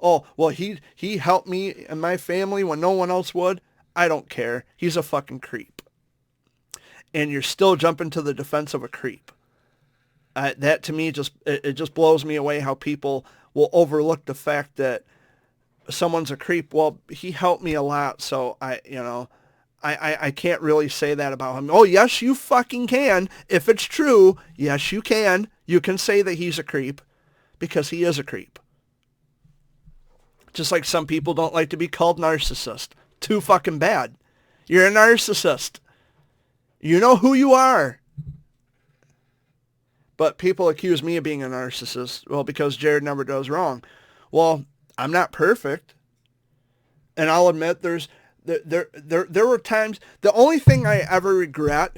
Speaker 1: Oh, well, he helped me and my family when no one else would. I don't care. He's a fucking creep. And you're still jumping to the defense of a creep. That to me it just blows me away how people will overlook the fact that someone's a creep. Well, he helped me a lot, so I can't really say that about him. Oh, yes, you fucking can. If it's true, yes, you can. You can say that he's a creep, because he is a creep. Just like some people don't like to be called narcissist. Too fucking bad. You're a narcissist. You know who you are. But people accuse me of being a narcissist. Well, because Jared never does wrong. Well, I'm not perfect. And I'll admit there were times, the only thing I ever regret,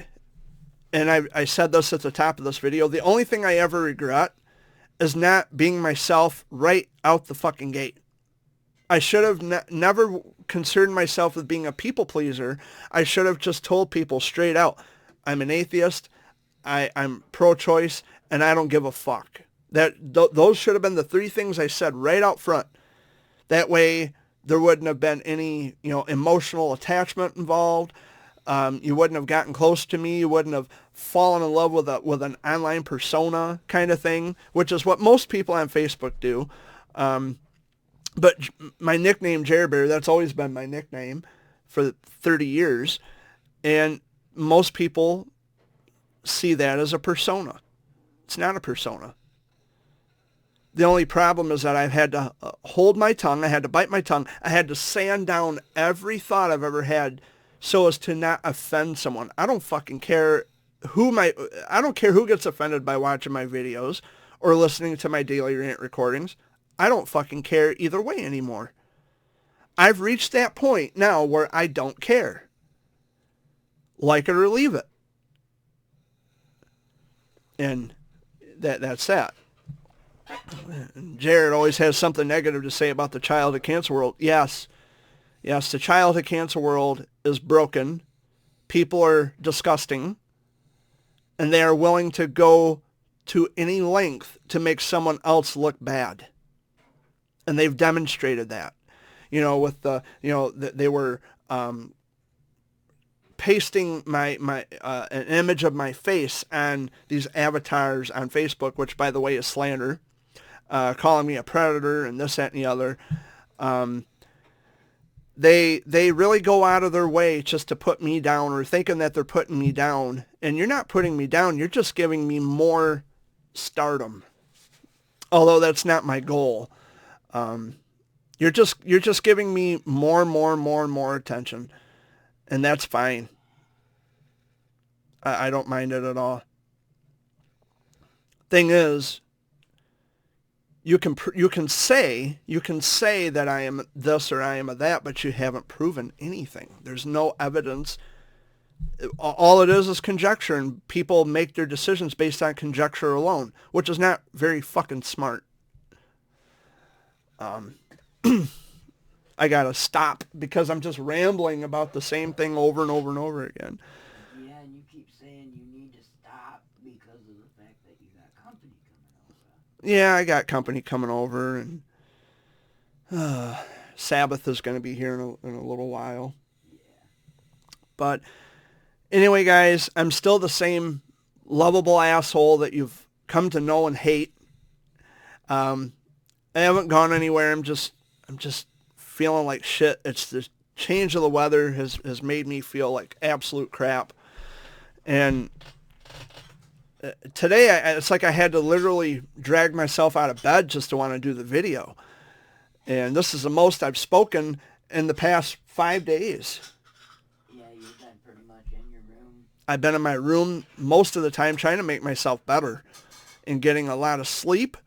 Speaker 1: and I said this at the top of this video, the only thing I ever regret is not being myself right out the fucking gate. I should have never concerned myself with being a people pleaser. I should have just told people straight out, I'm an atheist, I'm pro-choice, and I don't give a fuck. Those should have been the three things I said right out front. That way, there wouldn't have been any, emotional attachment involved. You wouldn't have gotten close to me. You wouldn't have fallen in love with an online persona kind of thing, which is what most people on Facebook do. But my nickname, Jerry Bear, that's always been my nickname for 30 years. And most people see that as a persona. It's not a persona. The only problem is that I've had to hold my tongue. I had to bite my tongue. I had to sand down every thought I've ever had so as to not offend someone. I don't fucking care I don't care who gets offended by watching my videos or listening to my daily rant recordings. I don't fucking care either way anymore. I've reached that point now where I don't care. Like it or leave it. And that's that. Jared always has something negative to say about the childhood cancer world. Yes, the childhood cancer world is broken. People are disgusting. And they are willing to go to any length to make someone else look bad. And they've demonstrated that. With they were pasting an image of my face on these avatars on Facebook, which, by the way, is slander. Calling me a predator and this, that, and the other. They really go out of their way just to put me down or thinking that they're putting me down. And you're not putting me down. You're just giving me more stardom. Although that's not my goal. You're just giving me more attention. And that's fine. I don't mind it at all. Thing is, you can say that I am this or I am that, but you haven't proven anything. There's no evidence. All it is conjecture, and people make their decisions based on conjecture alone, which is not very fucking smart. I gotta stop because I'm just rambling about the same thing over and over and over again.
Speaker 2: Yeah, and you keep saying you need to stop because of the fact that you got company coming over.
Speaker 1: Yeah, I got company coming over, and Sabbath is going to be here in a little while.
Speaker 2: Yeah.
Speaker 1: But anyway, guys, I'm still the same lovable asshole that you've come to know and hate. I haven't gone anywhere. I'm just feeling like shit. It's the change of the weather has made me feel like absolute crap. And today, it's like I had to literally drag myself out of bed just to want to do the video. And this is the most I've spoken in the past 5 days.
Speaker 2: Yeah, you've been pretty much in your room.
Speaker 1: I've been in my room most of the time trying to make myself better and getting a lot of sleep,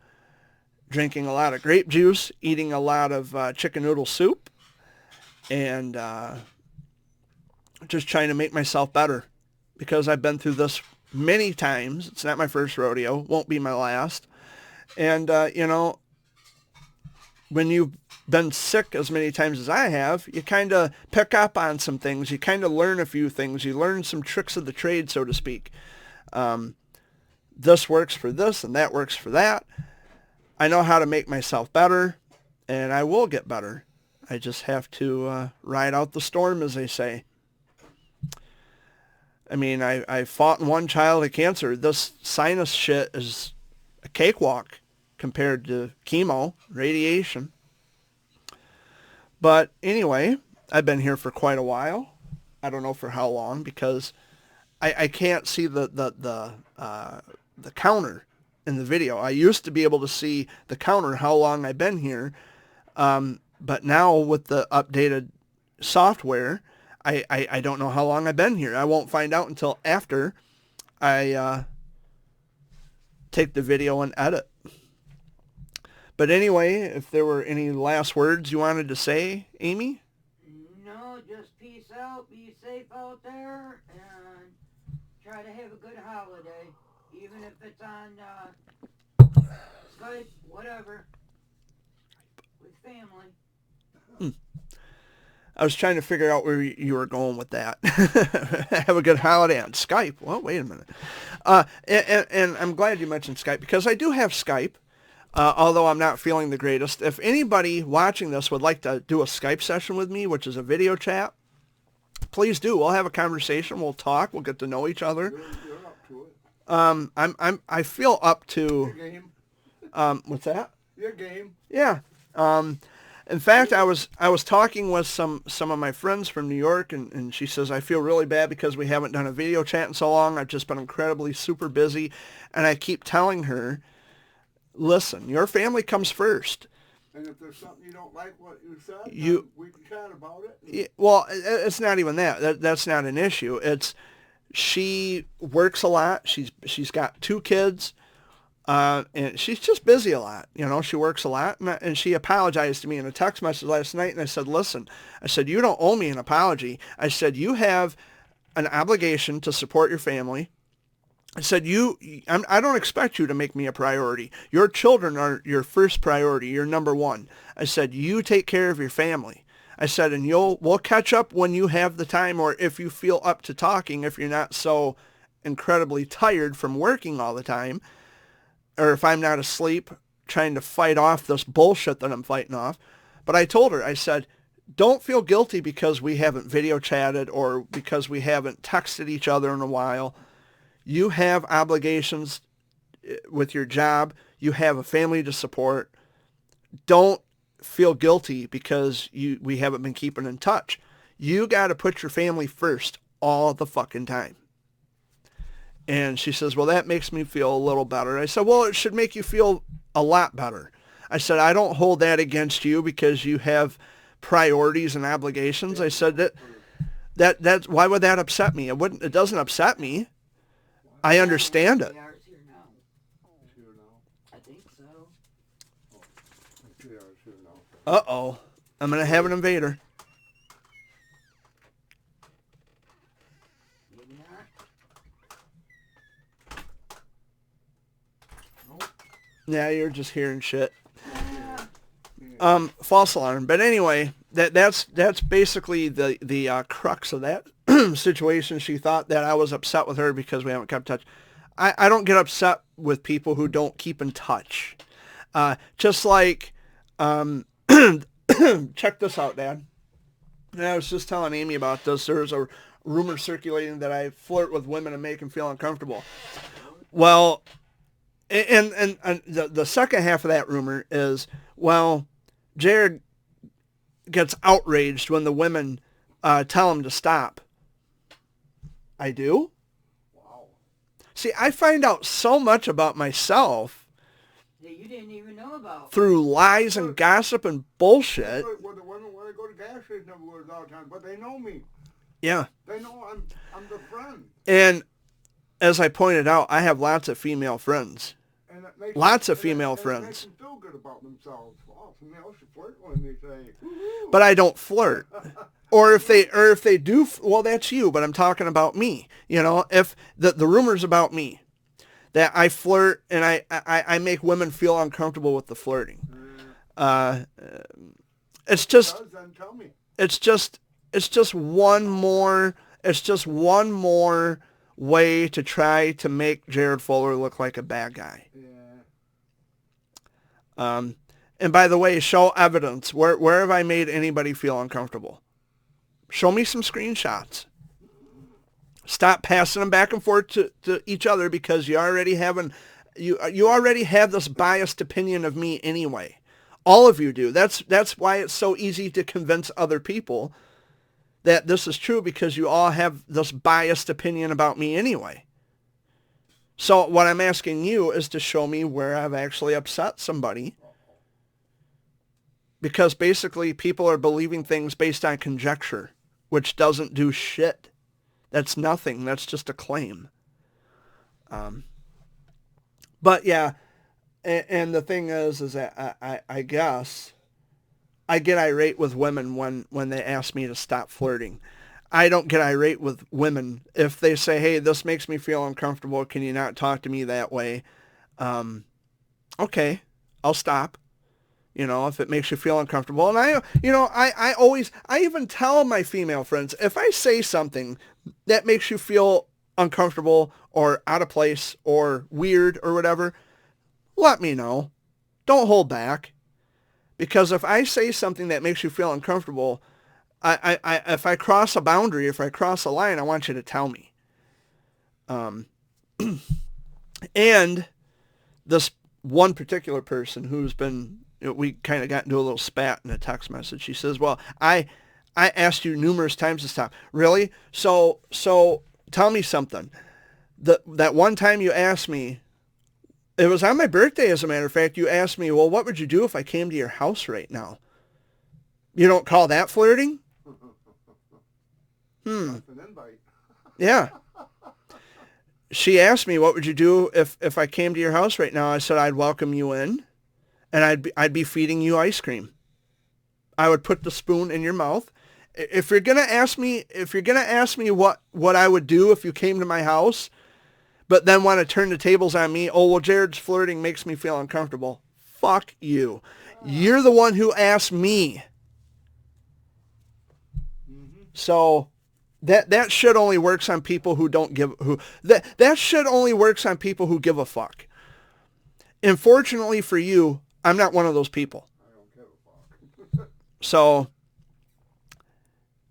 Speaker 1: drinking a lot of grape juice, eating a lot of chicken noodle soup, and just trying to make myself better because I've been through this many times. It's not my first rodeo, won't be my last. And, when you've been sick as many times as I have, you kind of pick up on some things. You kind of learn a few things. You learn some tricks of the trade, so to speak. This works for this and that works for that. I know how to make myself better, and I will get better. I just have to ride out the storm, as they say. I mean, I fought in one childhood cancer. This sinus shit is a cakewalk compared to chemo, radiation. But anyway, I've been here for quite a while. I don't know for how long because I can't see the counter in the video. I used to be able to see the counter, how long I've been here. But now with the updated software, I don't know how long I've been here. I won't find out until after I take the video and edit. But anyway, if there were any last words you wanted to say, Amy?
Speaker 2: No, just peace out, be safe out there, and try to have a good holiday, even if it's on Skype, whatever. With family.
Speaker 1: I was trying to figure out where you were going with that. Have a good holiday on Skype. Well, wait a minute. And I'm glad you mentioned Skype because I do have Skype, although I'm not feeling the greatest. If anybody watching this would like to do a Skype session with me, which is a video chat, please do. We'll have a conversation. We'll talk. We'll get to know each other.
Speaker 3: You're up to it.
Speaker 1: I feel up to.
Speaker 3: Your game.
Speaker 1: What's that?
Speaker 3: Your game.
Speaker 1: Yeah. In fact, I was talking with some of my friends from New York, and she says, I feel really bad because we haven't done a video chat in so long. I've just been incredibly super busy. And I keep telling her, listen, your family comes first.
Speaker 3: And if there's something you don't like what you said, we can chat about it.
Speaker 1: Yeah, well, it's not even that. That's not an issue. It's she works a lot. She's got 2 kids. And she's just busy a lot. You know, she works a lot. And she apologized to me in a text message last night. And I said, listen, I said, you don't owe me an apology. I said, you have an obligation to support your family. I said, I don't expect you to make me a priority. Your children are your first priority. You're number one. I said, you take care of your family. I said, and we'll catch up when you have the time or if you feel up to talking, if you're not so incredibly tired from working all the time. Or if I'm not asleep trying to fight off this bullshit that I'm fighting off. But I told her, I said, don't feel guilty because we haven't video chatted or because we haven't texted each other in a while. You have obligations with your job. You have a family to support. Don't feel guilty because we haven't been keeping in touch. You got to put your family first all the fucking time. And she says, well, that makes me feel a little better. I said, well, it should make you feel a lot better. I said, I don't hold that against you because you have priorities and obligations. I said that's why would that upset me? It doesn't upset me. I understand it.
Speaker 2: I think so.
Speaker 1: Uh-oh. I'm going to have an invader. Yeah, you're just hearing shit. False alarm. But anyway, that's basically the crux of that situation. She thought that I was upset with her because we haven't kept touch. I don't get upset with people who don't keep in touch. Just like, check this out, Dad. And I was just telling Amy about this. There's a rumor circulating that I flirt with women and make them feel uncomfortable. Well, and the second half of that rumor is, well, Jared gets outraged when the women tell him to stop. I do?
Speaker 3: Wow.
Speaker 1: See, I find out so much about myself
Speaker 2: that you didn't even know about.
Speaker 1: Through lies and gossip and bullshit.
Speaker 3: When I go to gas station all the time, but they know me.
Speaker 1: Yeah.
Speaker 3: They know I'm the friend.
Speaker 1: And as I pointed out, I have lots of female friends. Lots of female friends.
Speaker 3: It makes them feel good about themselves. Well, somebody else should flirt when they say, woo-hoo.
Speaker 1: But I don't flirt. Or if they do, well, that's you, but I'm talking about me. You know, if the rumors about me, that I flirt and I make women feel uncomfortable with the flirting. It's just, it's just one more way to try to make Jared Fuller look like a bad guy. And by the way, show evidence. Where have I made anybody feel uncomfortable? Show me some screenshots. Stop passing them back and forth to each other because you already have this biased opinion of me anyway. All of you do. That's why it's so easy to convince other people that this is true, because you all have this biased opinion about me anyway. So what I'm asking you is to show me where I've actually upset somebody. Because basically people are believing things based on conjecture, which doesn't do shit. That's nothing. That's just a claim. But yeah, and the thing is that I guess I get irate with women when they ask me to stop flirting. I don't get irate with women if they say, hey, this makes me feel uncomfortable. Can you not talk to me that way? Okay. I'll stop. You know, if it makes you feel uncomfortable. And I even tell my female friends, if I say something that makes you feel uncomfortable or out of place or weird or whatever, let me know. Don't hold back. Because if I say something that makes you feel uncomfortable, if I cross a boundary, if I cross a line, I want you to tell me. And this one particular person who's been, we kind of got into a little spat in a text message. She says, well, I asked you numerous times to stop. Really? So tell me something. That one time you asked me, it was on my birthday, as a matter of fact, you asked me, well, what would you do if I came to your house right now? You don't call that flirting?
Speaker 3: That's an invite.
Speaker 1: Yeah. She asked me, what would you do if I came to your house right now? I said, I'd welcome you in, and I'd be feeding you ice cream. I would put the spoon in your mouth. If you're gonna ask me what I would do if you came to my house, but then want to turn the tables on me, oh, well, Jared's flirting makes me feel uncomfortable. Fuck you. You're the one who asked me. So that shit only works on people who don't give, that shit only works on people who give a fuck. Unfortunately for you, I'm not one of those people.
Speaker 3: I don't give a fuck.
Speaker 1: So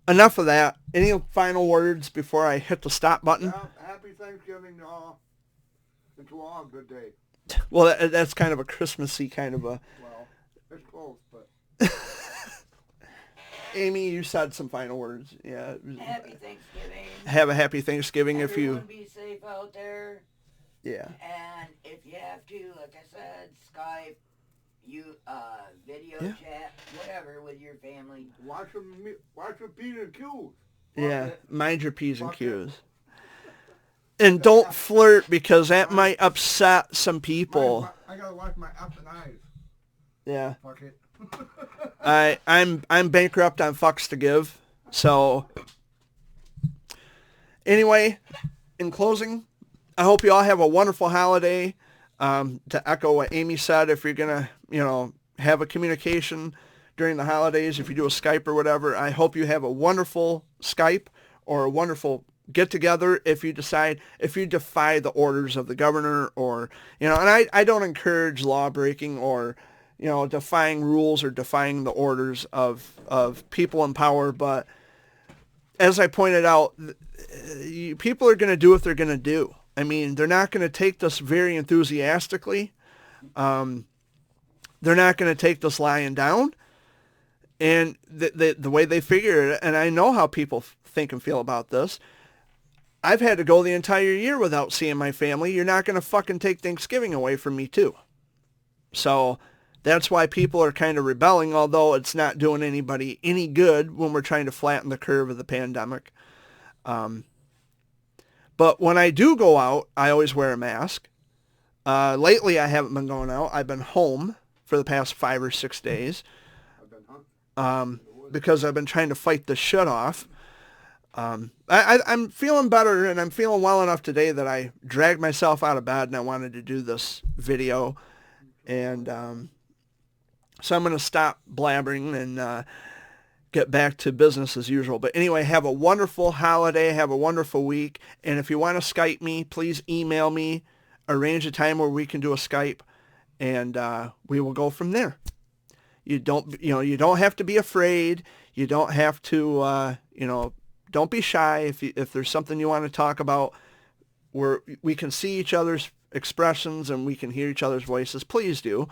Speaker 1: enough of that. Any final words before I hit the stop button?
Speaker 3: Happy Thanksgiving to all. And to all, good day.
Speaker 1: Well, that's kind of a Christmassy kind of a...
Speaker 3: Well, it's close, but...
Speaker 1: Amy, you said some final words. Yeah.
Speaker 4: Happy Thanksgiving.
Speaker 1: Have a happy Thanksgiving.
Speaker 4: Everyone
Speaker 1: if you...
Speaker 4: be safe out there.
Speaker 1: Yeah.
Speaker 4: And if you have to, like I said, Skype, video chat, whatever, with your family.
Speaker 3: Watch your P's and Q's.
Speaker 1: Yeah, mind your P's and Q's. And don't flirt, because that might upset some people.
Speaker 3: I gotta watch my F's and I's.
Speaker 1: Yeah.
Speaker 3: Fuck it.
Speaker 1: I'm bankrupt on fucks to give. So anyway, in closing, I hope you all have a wonderful holiday. To echo what Amy said, if you're gonna, have a communication during the holidays, if you do a Skype or whatever, I hope you have a wonderful Skype or a wonderful get together if you defy the orders of the governor, or, and I don't encourage law breaking or, defying rules or defying the orders of people in power. But as I pointed out, people are going to do what they're going to do. I mean, they're not going to take this very enthusiastically. They're not going to take this lying down. And the way they figure it, and I know how people think and feel about this, I've had to go the entire year without seeing my family. You're not going to fucking take Thanksgiving away from me too. So that's why people are kind of rebelling, although it's not doing anybody any good when we're trying to flatten the curve of the pandemic. But when I do go out, I always wear a mask. Lately, I haven't been going out. I've been home for the past 5 or 6 days. Because I've been trying to fight the shit off. I'm feeling better, and I'm feeling well enough today that I dragged myself out of bed and I wanted to do this video. And so I'm going to stop blabbering and get back to business as usual. But anyway, have a wonderful holiday. Have a wonderful week. And if you want to Skype me, please email me. Arrange a time where we can do a Skype, and we will go from there. You don't have to be afraid. You don't have to, don't be shy. If there's something you want to talk about where we can see each other's expressions and we can hear each other's voices, please do.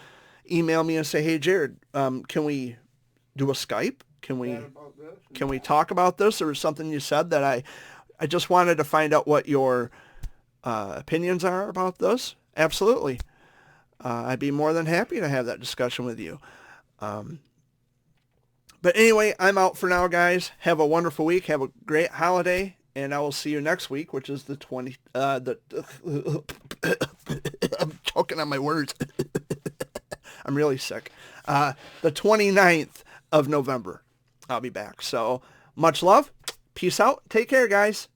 Speaker 1: Email me and say, hey, Jared, can we do a Skype? Can we talk about this? There was something you said that I just wanted to find out what your opinions are about this. Absolutely. I'd be more than happy to have that discussion with you. But anyway, I'm out for now, guys. Have a wonderful week. Have a great holiday, and I will see you next week, which is I'm choking on my words. I'm really sick. The 29th of November, I'll be back. So much love. Peace out. Take care, guys.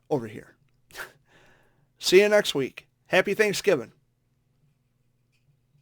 Speaker 1: Over here. See you next week. Happy Thanksgiving.